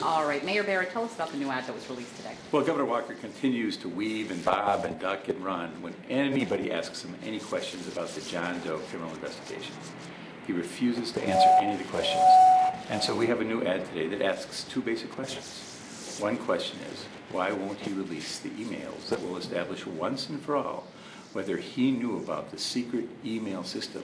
All right, Mayor Barrett, tell us about the new ad that was released today. Well, Governor Walker continues to weave and bob and duck and run when anybody asks him any questions about the John Doe criminal investigation. He refuses to answer any of the questions. And so we have a new ad today that asks two basic questions. One question is, why won't he release the emails that will establish once and for all whether he knew about the secret email system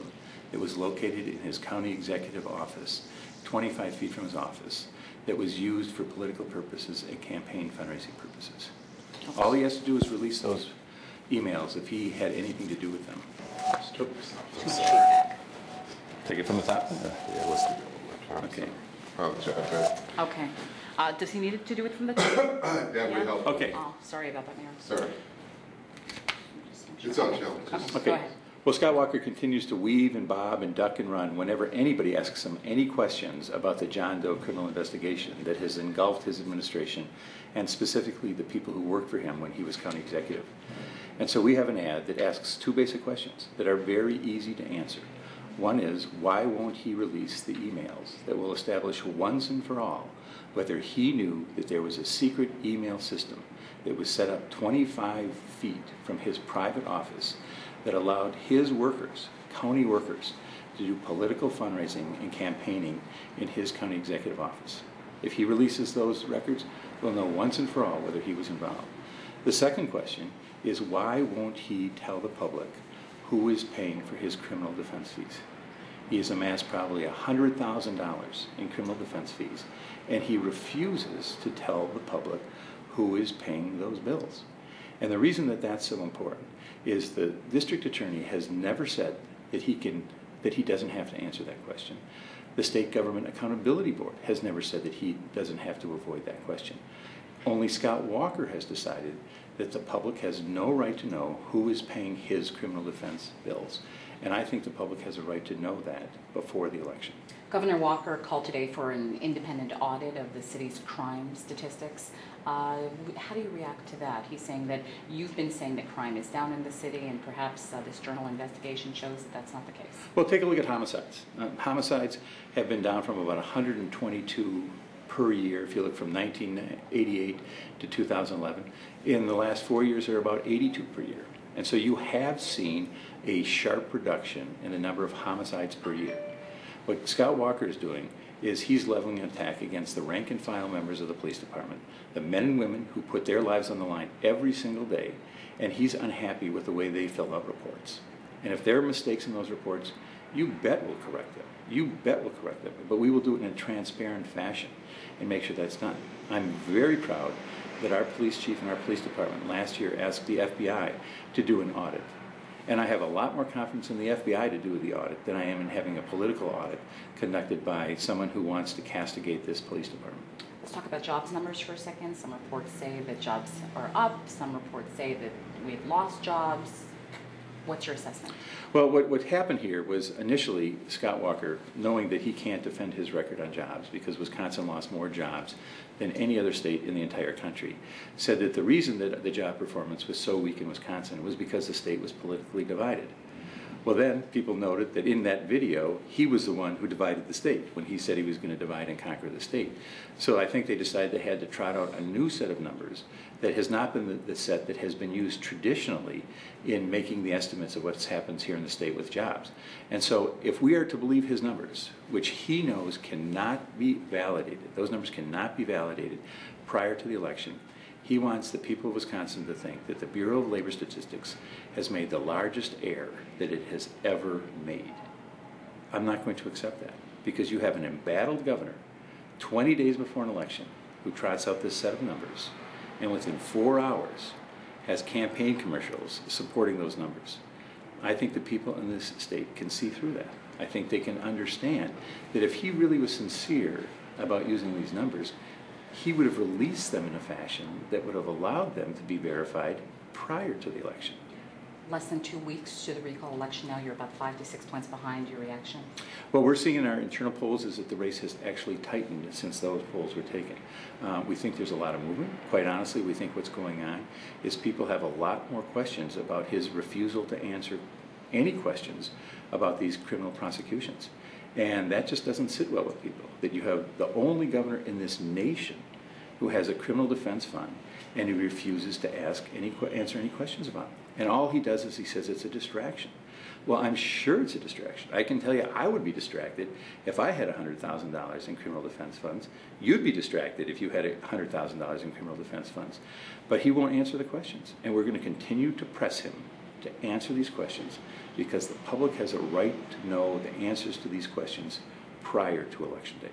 that was located in his county executive office, 25 feet from his office, that was used for political purposes and campaign fundraising purposes. All he has to do is release those emails if he had anything to do with them. Take it from the top? Yeah, let's do that one. Okay. Apologize. Okay. Does he need to do it from the top? That would help. Okay. Oh, sorry about that, Mayor. Sorry. It's on, Shelley. Go Okay. ahead. Well, Scott Walker continues to weave and bob and duck and run whenever anybody asks him any questions about the John Doe criminal investigation that has engulfed his administration and specifically the people who worked for him when he was county executive. And so we have an ad that asks two basic questions that are very easy to answer. One is, why won't he release the emails that will establish once and for all whether he knew that there was a secret email system that was set up 25 feet from his private office that allowed his workers, county workers, to do political fundraising and campaigning in his county executive office. If he releases those records, we'll know once and for all whether he was involved. The second question is, why won't he tell the public who is paying for his criminal defense fees? He has amassed probably $100,000 in criminal defense fees, and he refuses to tell the public who is paying those bills. And the reason that that's so important is the district attorney has never said that he doesn't have to answer that question. The State Government Accountability Board has never said that he doesn't have to avoid that question. Only Scott Walker has decided that the public has no right to know who is paying his criminal defense bills. And I think the public has a right to know that before the election. Governor Walker called today for an independent audit of the city's crime statistics. How do you react to that? He's saying that you've been saying that crime is down in the city, and perhaps this journal investigation shows that that's not the case. Well, take a look at homicides. Homicides have been down from about 122 per year, if you look from 1988 to 2011. In the last 4 years, they're about 82 per year. And so you have seen a sharp reduction in the number of homicides per year. What Scott Walker is doing is he's leveling an attack against the rank and file members of the police department, the men and women who put their lives on the line every single day, and he's unhappy with the way they fill out reports. And if there are mistakes in those reports, you bet we'll correct them. You bet we'll correct them. But we will do it in a transparent fashion and make sure that's done. I'm very proud that our police chief and our police department last year asked the FBI to do an audit. And I have a lot more confidence in the FBI to do the audit than I am in having a political audit conducted by someone who wants to castigate this police department. Let's talk about jobs numbers for a second. Some reports say that jobs are up. Some reports say that we've lost jobs. What's your assessment? Well, what happened here was initially Scott Walker, knowing that he can't defend his record on jobs because Wisconsin lost more jobs than any other state in the entire country, said that the reason that the job performance was so weak in Wisconsin was because the state was politically divided. Well, then people noted that in that video, he was the one who divided the state when he said he was going to divide and conquer the state. So I think they decided they had to trot out a new set of numbers that has not been the set that has been used traditionally in making the estimates of what happens here in the state with jobs. And so if we are to believe his numbers, which he knows cannot be validated, those numbers cannot be validated prior to the election, he wants the people of Wisconsin to think that the Bureau of Labor Statistics has made the largest error that it has ever made. I'm not going to accept that because you have an embattled governor 20 days before an election who trots out this set of numbers and within 4 hours has campaign commercials supporting those numbers. I think the people in this state can see through that. I think they can understand that if he really was sincere about using these numbers, he would have released them in a fashion that would have allowed them to be verified prior to the election. Less than 2 weeks to the recall election now, you're about 5 to 6 points behind. Your reaction? What we're seeing in our internal polls is that the race has actually tightened since those polls were taken. We think there's a lot of movement. Quite honestly, we think what's going on is people have a lot more questions about his refusal to answer any questions about these criminal prosecutions. And that just doesn't sit well with people, that you have the only governor in this nation who has a criminal defense fund, and he refuses to answer any questions about it. And all he does is he says it's a distraction. Well, I'm sure it's a distraction. I can tell you I would be distracted if I had $100,000 in criminal defense funds. You'd be distracted if you had $100,000 in criminal defense funds. But he won't answer the questions. And we're going to continue to press him to answer these questions because the public has a right to know the answers to these questions prior to Election Day.